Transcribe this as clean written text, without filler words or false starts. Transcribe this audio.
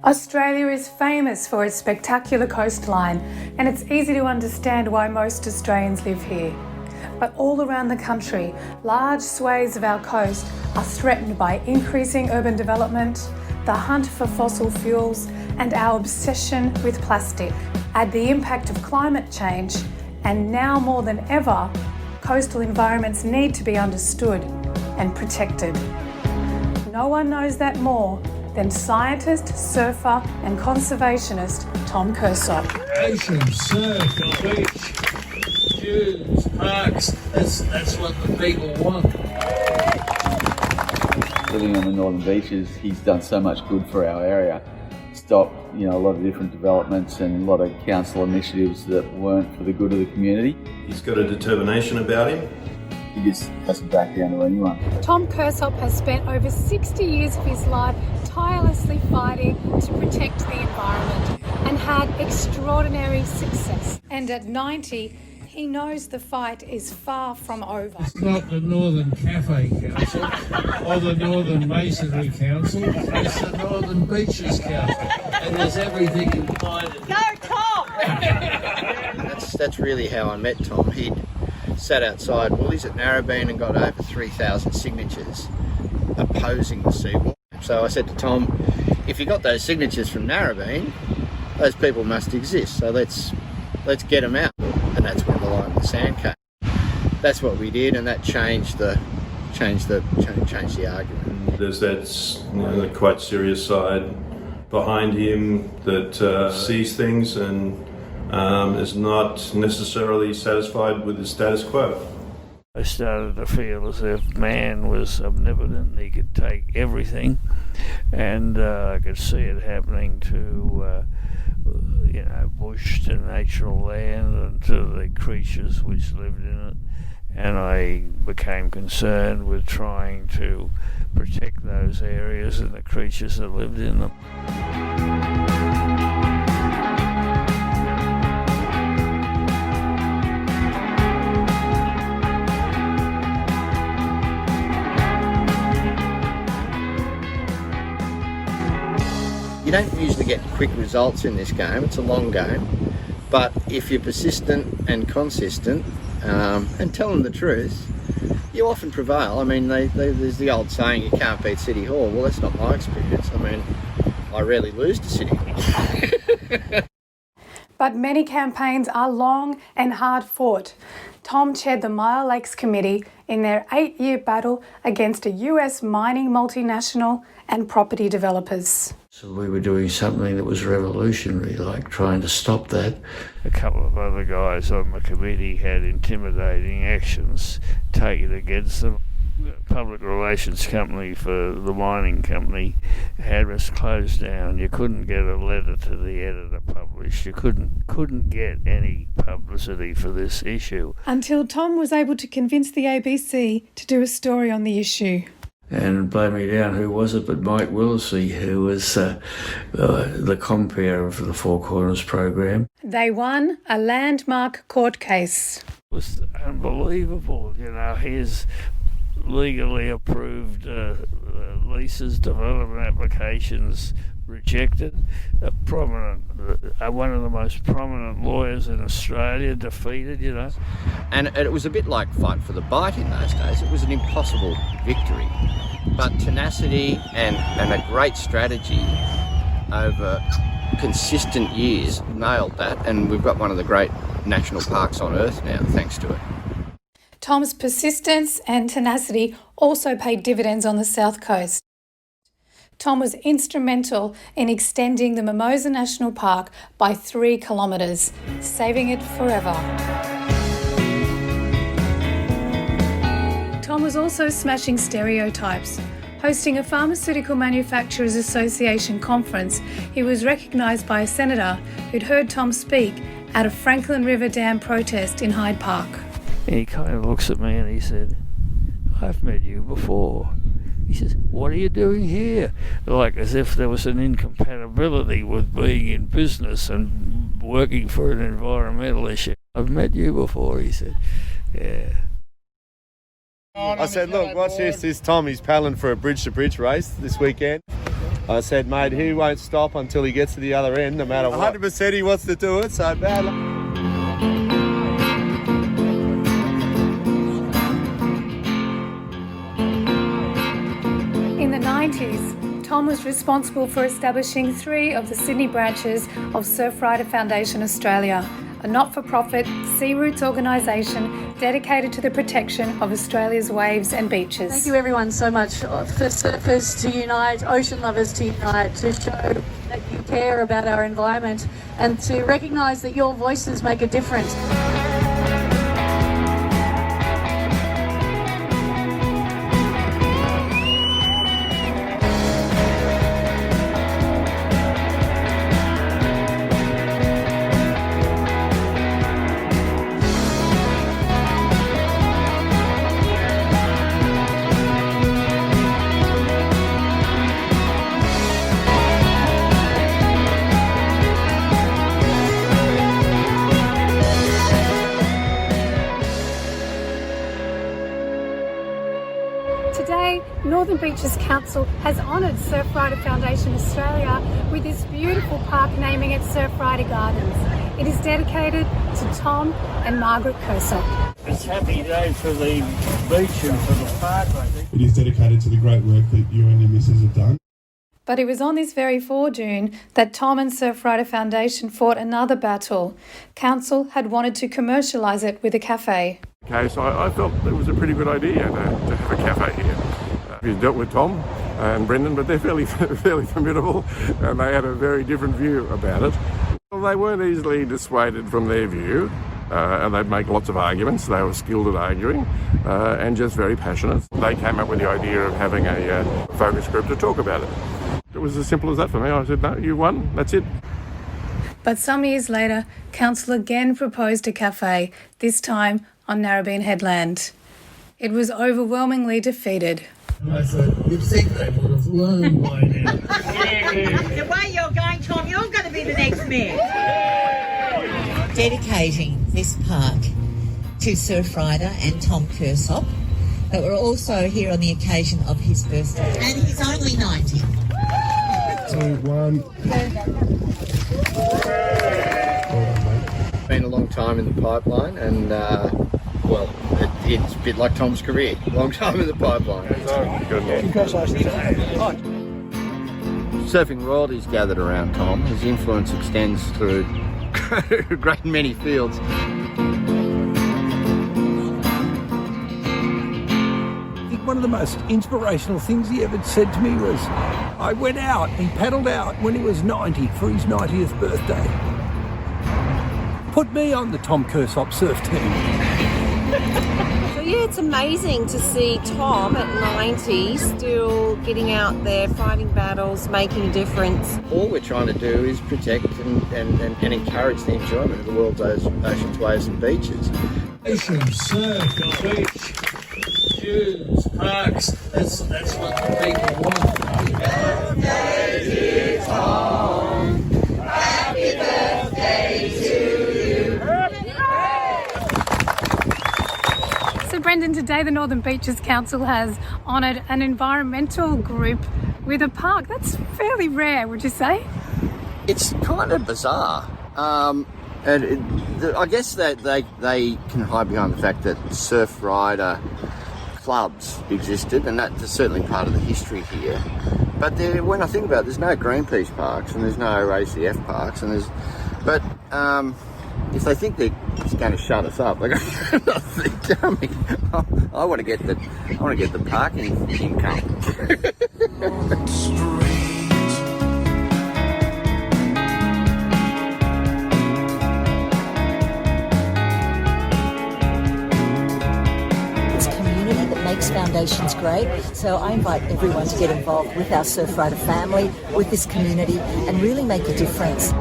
Australia is famous for its spectacular coastline, and it's easy to understand why most Australians live here. But all around the country, large swathes of our coast are threatened by increasing urban development, the hunt for fossil fuels, and our obsession with plastic. Add the impact of climate change, and now more than ever, coastal environments need to be understood and protected. No one knows that more than scientist, surfer and conservationist Tom Kirsop. Ocean, surf, beach, dunes, parks, that's what the people want. Living on the northern beaches, he's done so much good for our area. Stopped, a lot of different developments and a lot of council initiatives that weren't for the good of the community. He's got a determination about him. He just doesn't back down to anyone. Tom Cursop has spent over 60 years of his life tirelessly fighting to protect the environment and had extraordinary success. And at 90, he knows the fight is far from over. It's not the Northern Cafe Council or the Northern Masonry Council, it's the Northern Beaches Council. And there's everything in mind. Go, Tom! That's really how I met Tom. He'd sat outside Woolies at Narrabeen and got over 3,000 signatures opposing the seawall. So I said to Tom, if you got those signatures from Narrabeen, those people must exist, so let's get them out. And that's when the line in the sand came. That's what we did, and that changed the argument. There's that quite serious side behind him that sees things and is not necessarily satisfied with the status quo. I started to feel as if man was omnipotent, he could take everything, and I could see it happening to bush, to natural land, and to the creatures which lived in it. And I became concerned with trying to protect those areas and the creatures that lived in them. You don't usually get quick results in this game, it's a long game, but if you're persistent and consistent and telling the truth, you often prevail. I mean, there's the old saying, you can't beat City Hall. Well, that's not my experience. I mean, I rarely lose to City Hall. But many campaigns are long and hard fought. Tom chaired the Mile Lakes Committee in their 8-year battle against a US mining multinational and property developers. So we were doing something that was revolutionary, like trying to stop that. A couple of other guys on the committee had intimidating actions taken against them. The public relations company for the mining company had us closed down. You couldn't get a letter to the editor published. You couldn't get any publicity for this issue. Until Tom was able to convince the ABC to do a story on the issue. And blow me down, who was it but Mike Willesee, who was the compere of the Four Corners program. They won a landmark court case. It was unbelievable, his legally approved leases, development applications rejected. One of the most prominent lawyers in Australia defeated, And it was a bit like fight for the bite in those days. It was an impossible victory. But tenacity and a great strategy over consistent years nailed that, and we've got one of the great national parks on earth now, thanks to it. Tom's persistence and tenacity also paid dividends on the South Coast. Tom was instrumental in extending the Mimosa National Park by 3 kilometres, saving it forever. Tom was also smashing stereotypes. Hosting a Pharmaceutical Manufacturers Association conference, he was recognised by a senator who'd heard Tom speak at a Franklin River Dam protest in Hyde Park. He kind of looks at me and he said, "I've met you before." He says, "What are you doing here?" Like as if there was an incompatibility with being in business and working for an environmental issue. "I've met you before," he said. Yeah. I said, "Look, watch this. This Tom, he's paddling for a bridge-to-bridge race this weekend. I said, mate, he won't stop until he gets to the other end, no matter what. 100% he wants to do it, so bad luck. In the 90s, Tom was responsible for establishing 3 of the Sydney branches of Surfrider Foundation Australia, a not-for-profit sea routes organisation dedicated to the protection of Australia's waves and beaches. Thank you everyone so much for surfers to unite, ocean lovers to unite, to show that you care about our environment and to recognise that your voices make a difference. Today, Northern Beaches Council has honoured Surfrider Foundation Australia with this beautiful park, naming it Surfrider Gardens. It is dedicated to Tom and Margaret Cursop. It's a happy day for the beach and for the park, I think. It is dedicated to the great work that you and your missus have done. But it was on this very 4 June that Tom and Surfrider Foundation fought another battle. Council had wanted to commercialise it with a cafe. Okay, so I felt it was a pretty good idea to have a cafe here. We've dealt with Tom and Brendan, but they're fairly formidable, and they had a very different view about it. Well, they weren't easily dissuaded from their view, and they'd make lots of arguments. They were skilled at arguing and just very passionate. They came up with the idea of having a focus group to talk about it. It was as simple as that for me. I said, no, you won, that's it. But some years later, Council again proposed a cafe, this time on Narrabeen Headland. It was overwhelmingly defeated. I thought, you'd think they would have learned by now. The way you're going, Tom, you're going to be the next mayor. Dedicating this park to Surfrider and Tom Kirsop, but we're also here on the occasion of his birthday. And he's only 90. 2, 1. Been a long time in the pipeline, and well, it's a bit like Tom's career. Long time in the pipeline. Congratulations. Surfing royalties gathered around Tom. His influence extends through a great many fields. I think one of the most inspirational things he ever said to me was, I went out, he paddled out when he was 90 for his 90th birthday. Put me on the Tom Cursop surf team. So yeah, it's amazing to see Tom at 90 still getting out there, fighting battles, making a difference. All we're trying to do is protect and encourage the enjoyment of the world's oceans, waves and beaches. Ocean, surf, beach, dunes, parks, that's what the people want. Happy birthday, dear Tom. Happy birthday to you. So Brendan, today the Northern Beaches Council has honoured an environmental group with a park. That's fairly rare, would you say? It's kind of bizarre. I guess that they can hide behind the fact that surf rider clubs existed, and that's certainly part of the history here. But when I think about it, there's no Greenpeace parks and there's no ACF parks, and but if they think they're going to shut us up, I want to get the parking income. Makes foundations great, so I invite everyone to get involved with our Surfrider family, with this community, and really make a difference.